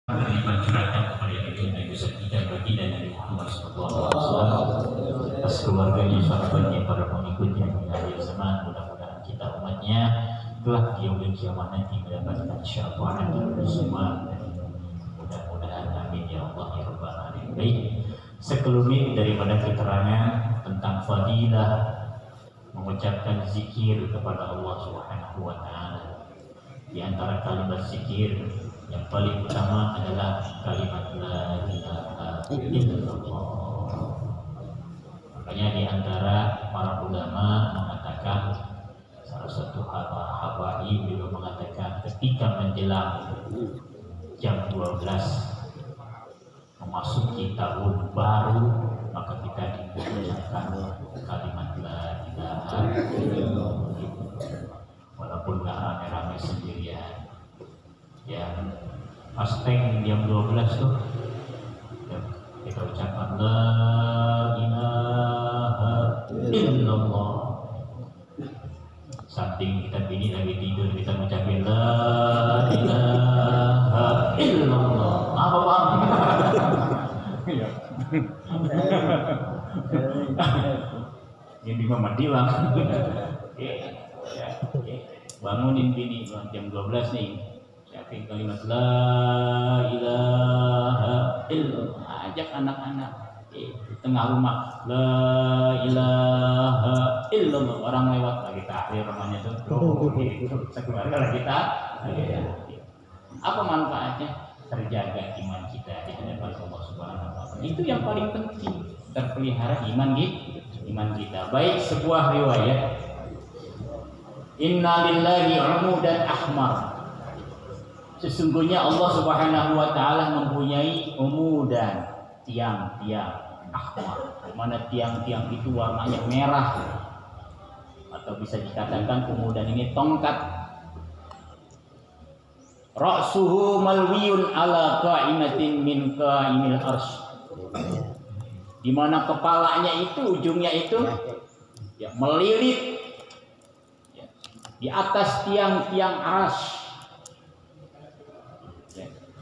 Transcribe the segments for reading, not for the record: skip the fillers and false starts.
Beriman curahkan kepada Nabi Muhammad baginda Nabi Muhammad SAW, atas keluarganya, sahabatnya, para pengikutnya hingga akhir zaman. Mudah-mudahan kita umatnya telah di yaumil kiamat nanti mendapatkan syafaat dari semua. Mudah-mudahan amin ya Allah ya rabbal alamin. Baik, sekelumit daripada keterangan tentang fadilah mengucapkan zikir kepada Allah Subhanahu wa taala. Di antara kalimat zikir yang paling utama adalah kalimat la ilaha illallah. Makanya di antara para ulama mengatakan, salah satu habaib juga mengatakan ketika menjelang jam 12 memasuki tahun baru, maka kita diucapkan kalimat la ilaha illallah. Walaupun nggak rame-rame sendirian, ya pasteng jam 12 tuh ya, kita ucapkan la ilaha illallah. Samping kita bini lagi tidur, kita ucapin la ilaha illallah. Apa bang? Ini mama dilang. Bangunin bini jam 12 nih, siapin kalimat la ilaha illallah. Ajak anak-anak di tengah rumah, la ilaha illallah. Orang lewat lagi takbir rumahnya tuh, sekeluarga lagi takbir. Apa manfaatnya? Terjaga iman kita di hadapan Allah Subhanahu wa taala. Itu yang paling penting, terpelihara iman kita. Baik, sebuah riwayat, inna lillahi umudan ahmar. Sesungguhnya Allah Subhanahu wa taala mempunyai umudan, tiang-tiang ahmar. Mana tiang-tiang itu warnanya merah, atau bisa dikatakan umudan ini tongkat. Ra'suhu malwiyun ala qa'imatin min qa'imil arsy. Di mana kepalanya itu, ujungnya itu ya melilit di atas tiang-tiang arsy,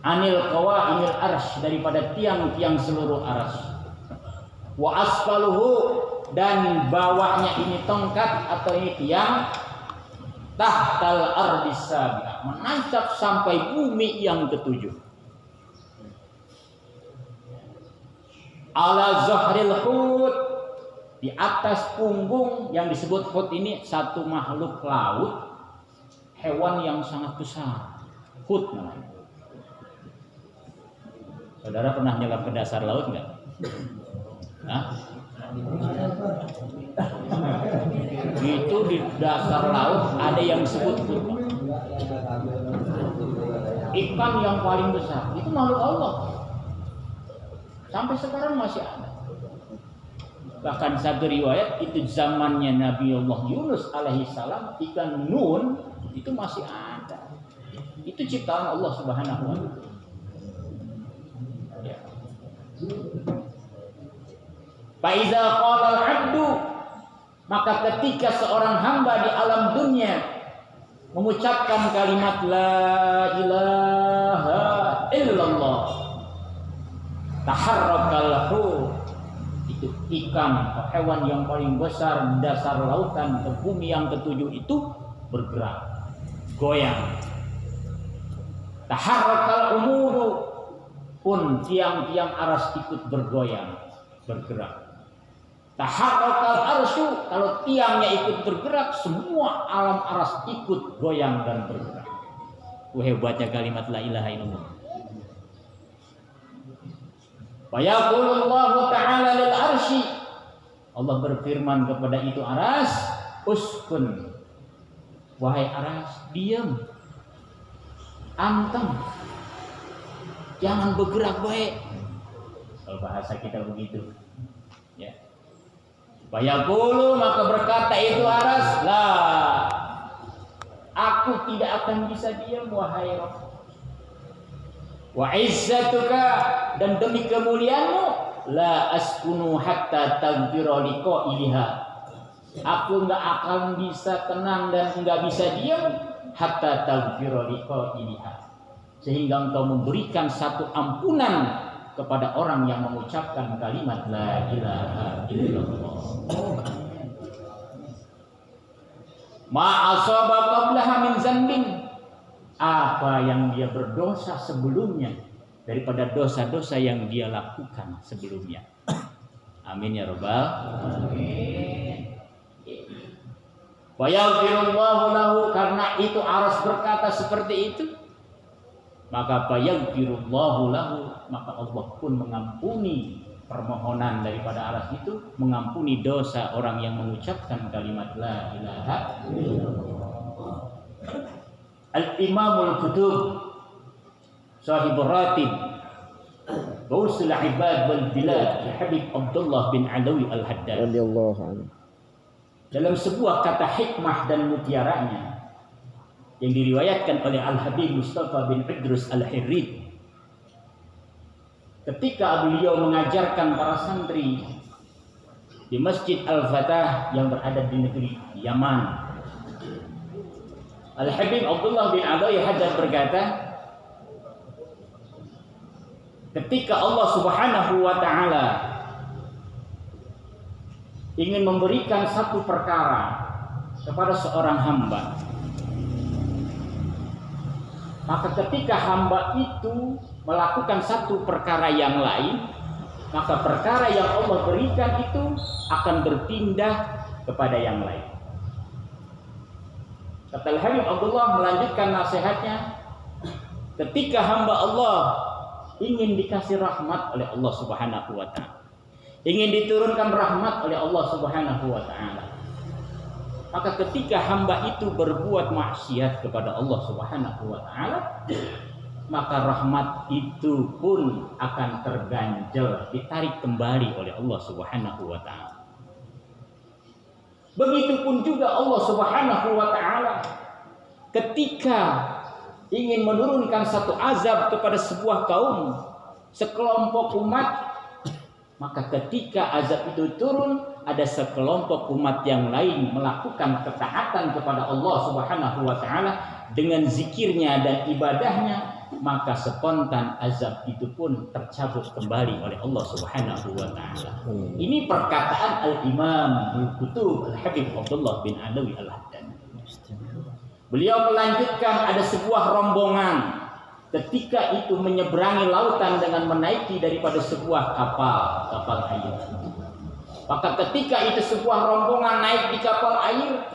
anil qawaimil arsy, daripada tiang-tiang seluruh arsy. Wa asfaluhu, dan bawahnya ini tongkat atau ini tiang, tahtal ardis sabi'ah, menancap sampai bumi yang ketujuh. Ala zahril hut, di atas punggung yang disebut hut ini satu makhluk laut, hewan yang sangat besar, hut namanya. Saudara pernah nyelam ke dasar laut nggak? Hah? Itu di dasar laut ada yang disebut hut, ikan yang paling besar. Itu makhluk Allah, sampai sekarang masih ada. Bahkan satu riwayat itu zamannya Nabi Allah Yunus alaihissalam, ikan nun itu masih ada. Itu ciptaan Allah Subhanahu wa taala. Ya. Fa iza qala al-'abdu, maka ketika seorang hamba di alam dunia mengucapkan kalimat la ilaha illallah, taharrakal hut, itu ikan atau hewan yang paling besar di dasar lautan ke bumi yang ketujuh itu bergerak, goyang. Taharrakal umuru, pun tiang-tiang aras ikut bergoyang, bergerak. Taharrakal arsyu, kalau tiangnya ikut bergerak, semua alam aras ikut goyang dan bergerak. Hebatnya kalimat la ilaha illallah. Wa yaqulullahu ta'ala lil arsy, Allah berfirman kepada itu aras, uskun, wahai aras, diam, antem, jangan bergerak baik. Kalau bahasa kita begitu, ya. Wa yaqulu, maka berkata itu aras, lah, aku tidak akan bisa diam wahai Rabb. Wa izzatuka, dan demi kemuliaanmu, la askunu hatta taghfira liqa'iha, aku enggak akan bisa tenang dan enggak bisa diam hatta taghfira liqa'iha, sehingga engkau memberikan satu ampunan kepada orang yang mengucapkan kalimat la ilaha illallah. Ma asaba qablaha min dzambin, apa yang dia berdosa sebelumnya daripada dosa-dosa yang dia lakukan sebelumnya. Amin ya rabbal alamin. Wa yaghfirullahu lahu, karena itu Aras berkata seperti itu, maka yaghfirullahu lahu, maka Allah pun mengampuni permohonan daripada Aras itu, mengampuni dosa orang yang mengucapkan kalimat la ilaha illallah. Al-Imamul Kutub Sahibur Ratib Gausul Ibad wal Bilad Habib Abdullah bin Alawi Al-Haddad radhiyallahu anhu, dalam sebuah kata hikmah dan mutiaranya yang diriwayatkan oleh Al-Habib Mustafa bin Idrus Al-Hirrid, ketika beliau mengajarkan para santri di Masjid Al-Fatah yang berada di negeri Yaman, Al-Habib Abdullah bin Alawi Al-Haddad berkata, ketika Allah Subhanahu wa ta'ala ingin memberikan satu perkara kepada seorang hamba, maka ketika hamba itu melakukan satu perkara yang lain, maka perkara yang Allah berikan itu akan berpindah kepada yang lain. Kata Al-Habib Abdullah melanjutkan nasihatnya, ketika hamba Allah ingin dikasih rahmat oleh Allah Subhanahu wa ta'ala, ingin diturunkan rahmat oleh Allah Subhanahu wa ta'ala, maka ketika hamba itu berbuat maksiat kepada Allah Subhanahu wa ta'ala, maka rahmat itu pun akan terganjal, ditarik kembali oleh Allah Subhanahu wa ta'ala. Begitupun juga Allah Subhanahu wa ta'ala ketika ingin menurunkan satu azab kepada sebuah kaum, sekelompok umat, maka ketika azab itu turun, ada sekelompok umat yang lain melakukan ketaatan kepada Allah Subhanahu wa ta'ala dengan zikirnya dan ibadahnya, maka spontan azab itu pun tercabut kembali oleh Allah Subhanahu wa ta'ala. Ini perkataan Al-Imam Al-Kutub Al-Habib Abdullah bin Alawi Al-Haddad. Beliau melanjutkan, ada sebuah rombongan ketika itu menyeberangi lautan dengan menaiki daripada sebuah kapal air. Maka ketika itu sebuah rombongan naik di kapal air,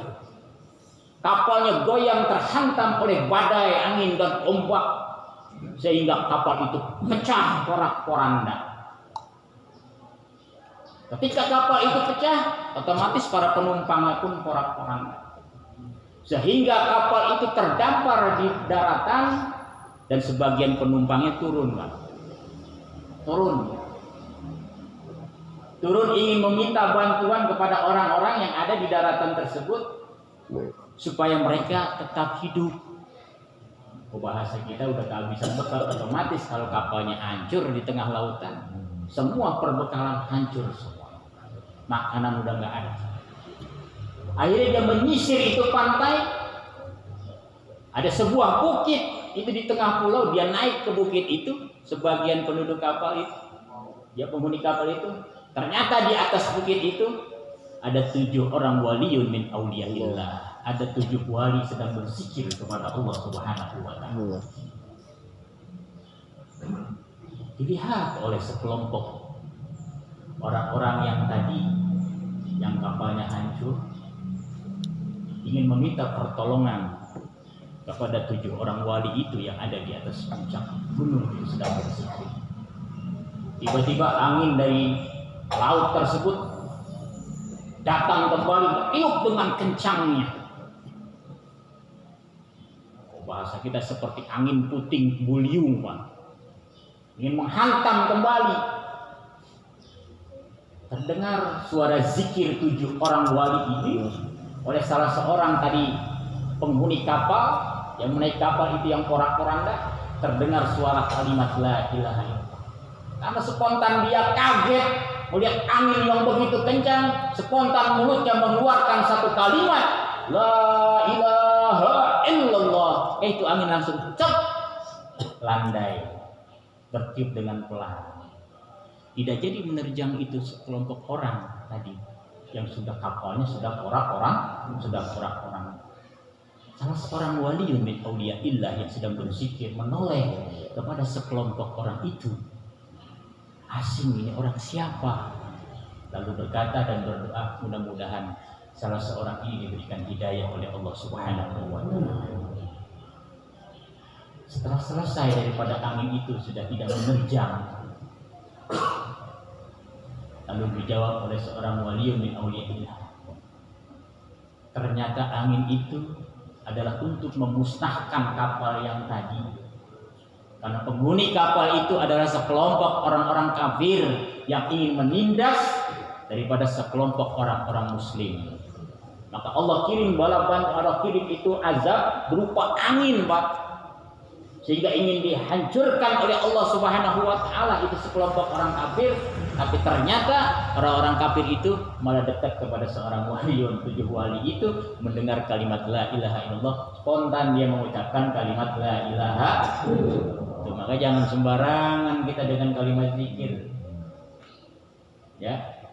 kapalnya goyang terhantam oleh badai angin dan ombak, sehingga kapal itu pecah porak-poranda. Ketika kapal itu pecah, otomatis para penumpangnya pun porak-poranda, sehingga kapal itu terdampar di daratan dan sebagian penumpangnya turun ingin meminta bantuan kepada orang-orang yang ada di daratan tersebut supaya mereka tetap hidup. Bahasa kita udah kehabisan bekal, otomatis kalau kapalnya hancur di tengah lautan, semua perbekalan hancur semua, makanan udah nggak ada. Akhirnya dia menyisir itu pantai, ada sebuah bukit itu di tengah pulau, dia naik ke bukit itu. Sebagian penduduk kapal itu, dia penghuni kapal itu, ternyata di atas bukit itu ada 7 orang waliun min auliyaillah. Ada 7 wali sedang berzikir kepada Allah Subhanahu wa ta'ala. Dilihat oleh sekelompok orang-orang yang tadi, yang kapalnya hancur, ingin meminta pertolongan kepada 7 orang wali itu yang ada di atas puncak gunung itu sedang berzikir. Tiba-tiba angin dari laut tersebut datang kembali, tiup dengan kencangnya. Bahasa kita seperti angin puting beliung, Pak. Ingin menghantam kembali. Terdengar suara zikir 7 orang wali ini oleh salah seorang tadi penghuni kapal yang menaik kapal itu yang porak-poranda. Terdengar suara kalimat la ilaha illallah. Karena spontan dia kaget melihat angin yang begitu kencang, spontan mulutnya mengeluarkan satu kalimat la ilaha illallah. Itu angin langsung cep landai, bertiup dengan pelan. Tidak jadi menerjang itu sekelompok orang tadi yang sudah kapalnya sudah porak-porak. Salah seorang waliun min auliyaillah yang sedang berzikir menoleh kepada sekelompok orang itu. Asing ini orang siapa? Lalu berkata dan berdoa, mudah-mudahan salah seorang ini diberikan hidayah oleh Allah Subhanahu wa Ta'ala. Setelah selesai daripada angin itu sudah tidak menerjang, lalu dijawab oleh seorang waliun min auliyaillah, ternyata angin itu adalah untuk memusnahkan kapal yang tadi, karena penghuni kapal itu adalah sekelompok orang-orang kafir yang ingin menindas daripada sekelompok orang-orang muslim. Maka Allah kirim itu azab berupa angin, Pak, sehingga ingin dihancurkan oleh Allah Subhanahu wa Ta'ala itu sekelompok orang kafir. Tapi ternyata orang-orang kafir itu malah dekat kepada seorang waliun. 7 wali itu mendengar kalimat la ilaha illallah, spontan dia mengucapkan kalimat la ilaha illallah. Maka jangan sembarangan kita dengan kalimat zikir, ya.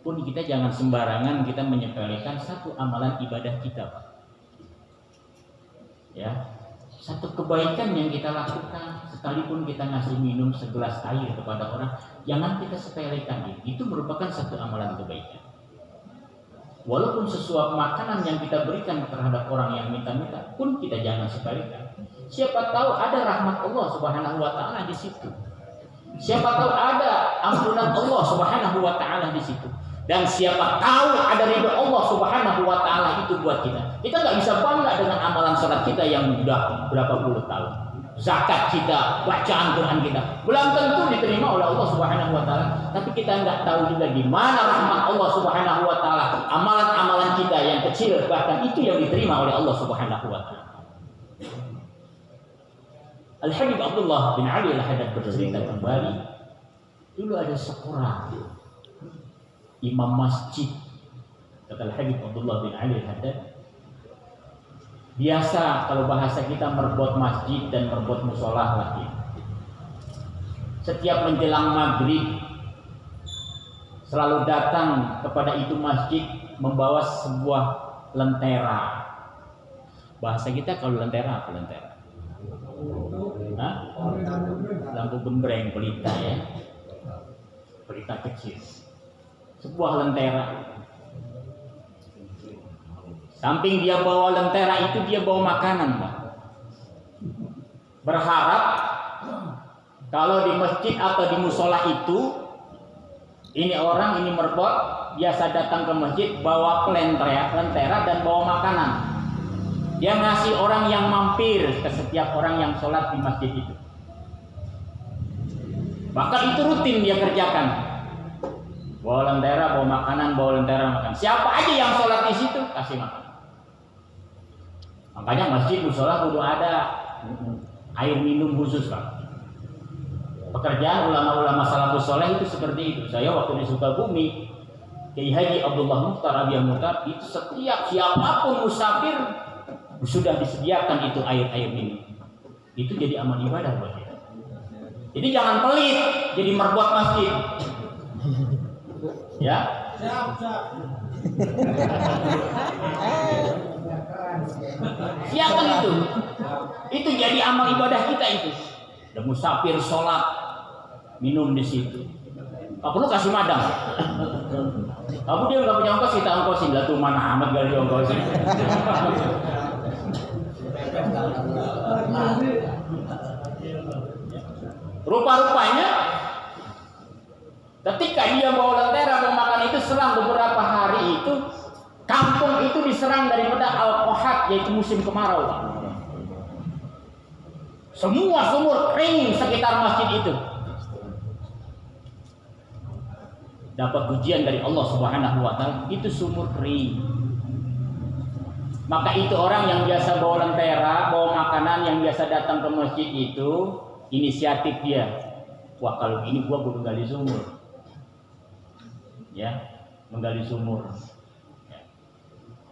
Pun kita jangan sembarangan kita menyepelekan satu amalan ibadah kita, Pak. Ya, satu kebaikan yang kita lakukan, sekalipun kita ngasih minum segelas air kepada orang, jangan kita sepelekan itu merupakan satu amalan kebaikan. Walaupun sesuap makanan yang kita berikan terhadap orang yang minta-minta pun kita jangan sepelekan. Siapa tahu ada rahmat Allah Subhanahu wa Ta'ala di situ. Siapa tahu ada ampunan Allah Subhanahu wa Ta'ala di situ. Dan siapa tahu ada ridho Allah Subhanahu wa Ta'ala itu buat kita. Kita nggak bisa bangga dengan amalan salat kita yang sudah berapa puluh tahun, zakat kita, bacaan Quran kita, belum tentu diterima oleh Allah Subhanahu wa Ta'ala. Tapi kita nggak tahu juga di mana rahmat Allah Subhanahu wa Ta'ala. Amalan-amalan kita yang kecil bahkan itu yang diterima oleh Allah Subhanahu wa Ta'ala. Al-Habib Abdullah bin Ali Al-Haddad bercerita kembali, dulu ada seorang imam masjid, kata Al-Habib Abdullah bin Ali Al-Haddad, biasa kalau bahasa kita merbot masjid dan merbot musola lagi. Setiap menjelang maghrib selalu datang kepada itu masjid membawa sebuah lentera. Bahasa kita kalau lentera apa lentera? Hah? Lampu gembreng, pelita ya, pelita kecil. Sebuah lentera. Samping dia bawa lentera itu dia bawa makanan, Pak. Berharap kalau di masjid atau di musola itu ini orang ini merbot biasa datang ke masjid bawa lentera dan bawa makanan. Dia ngasih orang yang mampir ke setiap orang yang sholat di masjid itu. Bahkan itu rutin dia kerjakan. Bawa lentera, bawa makanan, bawa lentera, makan. Siapa aja yang sholat di situ kasih makan. Makanya masjid musola kudu ada air minum khusus, Pak. Pekerjaan ulama-ulama salafus saleh itu seperti itu. Saya waktu di Sukabumi, Kiai Haji Abdullah Mukhtar Abiyah Mukhtar itu setiap siapapun musafir sudah disediakan itu air minum. Itu jadi amal ibadah buat kita. Jadi jangan pelit jadi merbuat masjid. Ya. Siapkan itu. Itu jadi amal ibadah kita itu. Ada musafir sholat minum di situ. Gak perlu kasih madang. Kamu dia nggak punya ongkos kita ongkosin lah tuh mana amat gak diongkosin. Rupa-rupanya ketika dia bawa lentera mau makan itu selang beberapa hari itu kampung itu diserang daripada al-qohat yaitu musim kemarau. Semua sumur kering sekitar masjid itu. Dapat ujian dari Allah Subhanahu wa Ta'ala, itu sumur kering. Maka itu orang yang biasa bawa lentera, bawa makanan, yang biasa datang ke masjid itu, inisiatif dia. Wah, kalau gini gua kudu gali sumur. Ya, menggali sumur. Ya.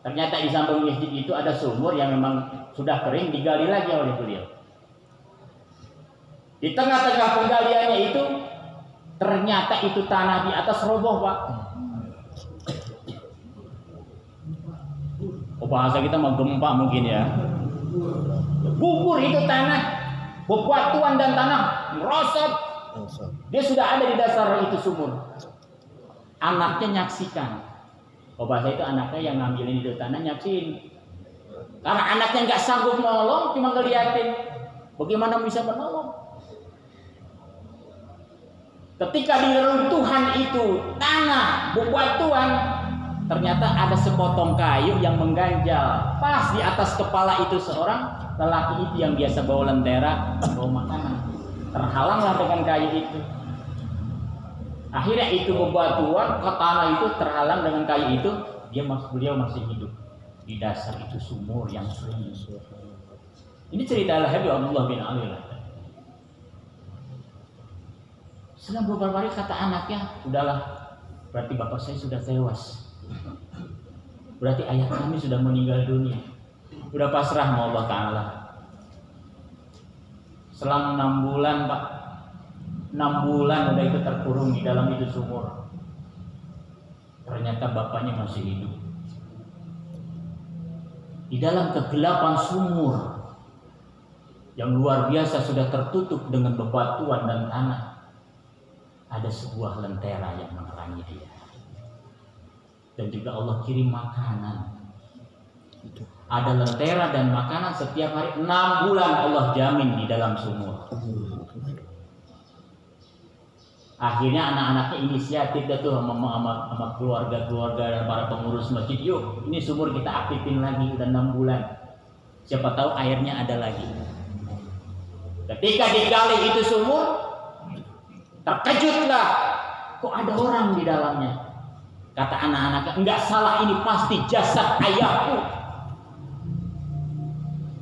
Ternyata di samping masjid itu ada sumur yang memang sudah kering, digali lagi oleh beliau. Di tengah-tengah penggaliannya itu ternyata itu tanah di atas roboh, Pak. Oh, bahasa kita mau gempa mungkin ya. Gugur itu tanah, bebatuan dan tanah merosot. Dia sudah ada di dasar itu sumur. Anaknya nyaksikan. Oh, bahasa itu anaknya yang ngambilin itu tanah nyaksiin. Karena anaknya nggak sanggup nolong, cuma ngeliatin. Bagaimana bisa menolong? Ketika di reruntuhan itu tanah bebatuan, ternyata ada sepotong kayu yang mengganjal pas di atas kepala itu seorang lelaki itu yang biasa bawa lentera, bawa makanan. Terhalanglah dengan kayu itu. Akhirnya itu bebatuan ke tanah itu terhalang dengan kayu itu, beliau masih hidup di dasar itu sumur yang sunyi. Ini cerita Al-Habib Abdullah bin Ali. Setelah beberapa hari kata anaknya, udahlah, berarti bapak saya sudah tewas. Berarti ayah kami sudah meninggal dunia. Udah pasrah sama Allah Ta'ala. Selang 6 bulan, Pak. 6 bulan udah itu terkurung di dalam itu sumur. Ternyata bapaknya masih hidup. Di dalam kegelapan sumur yang luar biasa sudah tertutup dengan bebatuan dan tanah, ada sebuah lentera yang menerangi dia. Dan juga Allah kirim makanan. Ada lentera dan makanan setiap hari 6 bulan Allah jamin di dalam sumur. Akhirnya anak-anaknya inisiatif tuh sama keluarga-keluarga dan para pengurus masjid, yuk ini sumur kita aktifin lagi, udah 6 bulan. Siapa tahu airnya ada lagi. Ketika digali itu sumur, terkejutlah, kok ada orang di dalamnya. Kata anak-anaknya, enggak salah, ini pasti jasad ayahku.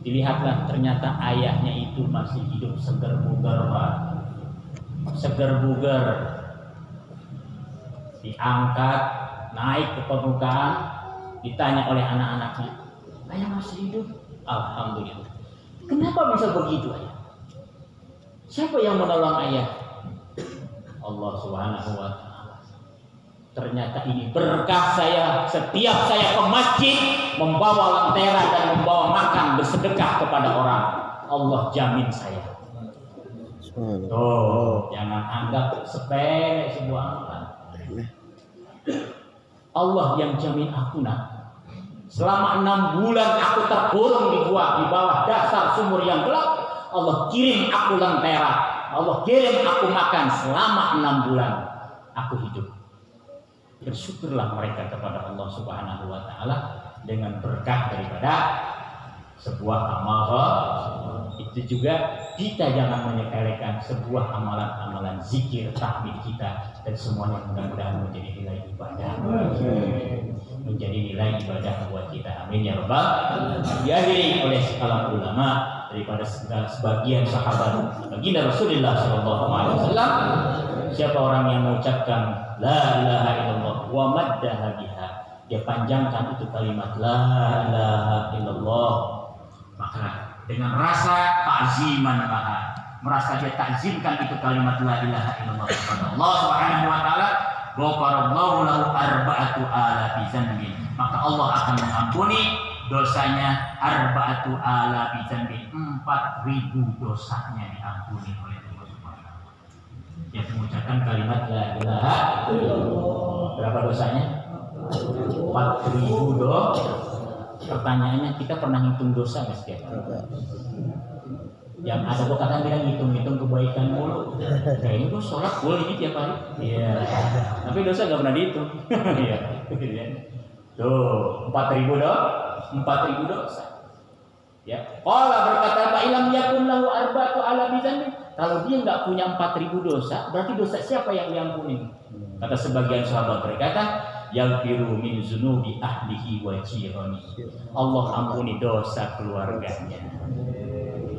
Dilihatlah, ternyata ayahnya itu masih hidup segar bugar, Pak. Segar bugar. Diangkat, naik ke permukaan, ditanya oleh anak-anaknya, ayah masih hidup? Alhamdulillah. Kenapa bisa begitu, ayah? Siapa yang menolong ayah? Allah Subhanahu wa Ta'ala. Ternyata ini berkah saya. Setiap saya ke masjid membawa lentera dan membawa makan bersedekah kepada orang, Allah jamin saya. Jangan anggap sepele sebuah amalan. Allah yang jamin aku, nak. Selama 6 bulan aku terkurung di bawah dasar sumur yang gelap, Allah kirim aku lentera, Allah kirim aku makan selama 6 bulan aku hidup. Bersyukurlah mereka kepada Allah Subhanahu wa Ta'ala dengan berkah daripada sebuah amal. Itu juga kita jangan menyepelekan sebuah amalan-amalan zikir, tahmid kita, dan semuanya mudah-mudahan menjadi nilai ibadah, menjadi nilai ibadah buat kita. Amin ya rabbal alamin. Diakhiri oleh sekalian ulama daripada sebagian sahabat baginda Rasulullah SAW. Siapa orang yang mengucapkan la ilaha illallah wa maddaha biha, dia panjangkan itu kalimat la ilaha illallah, maka dengan rasa ta'ziman laha, merasa dia takzimkan itu kalimat la ilaha illallah kepada Allah Subhanahu wa Ta'ala, ghafarallahu lahu arba'atu alafi dzanbin, maka Allah akan mengampuni dosanya arba'atu alafi dzanbin, 4.000 dosanya diampuni oleh Allah Subhanahu wa Ta'ala. Yang mengucapkan kalimat la ilaha illallah, berapa dosanya? 4.000 dosa. Pertanyaannya, kita pernah hitung dosa nggak setiap hari? Yang ada kok kadang bilang hitung-hitung kebaikan mulu. Kayaknya gue sholat full ini tiap hari. Iya. Tapi dosa nggak pernah dihitung. Iya. Tuh, 4.000 dosa. Ya. Qala berkata, "Fa ilam yakun lahu arba'atu ala bizanbi." Kalau dia nggak punya 4.000 dosa, berarti dosa siapa yang diampuni? Kata sebagian sahabat berkata, yaghfiru min zunubi ahlihi wa jirani. Allah ampuni dosa keluarganya,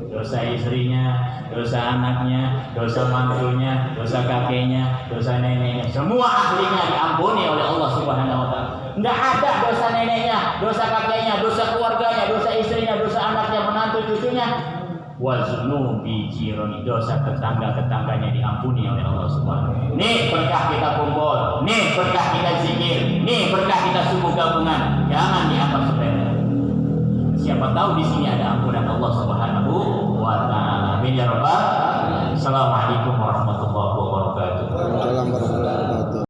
dosa istrinya, dosa anaknya, dosa mantunya, dosa kakeknya, dosa neneknya, semua ahlinya diampuni oleh Allah Subhanahu wa Ta'ala. Enggak ada dosa neneknya, dosa kakeknya, dosa keluarganya, dosa istrinya, dosa anaknya, menantu cucunya wa dzunubi jirani, dosa tetangga-tetangganya diampuni oleh Allah Subhanahu. Nih berkah kita kumpul, nih berkah kita zikir, nih berkah kita sungguh gabungan. Jangan dianggap sepele. Siapa tahu di sini ada ampunan Allah Subhanahu wa taala. Amin ya rabbal alamin. Assalamualaikum warahmatullahi wabarakatuh. Waalaikumsalam warahmatullahi wabarakatuh.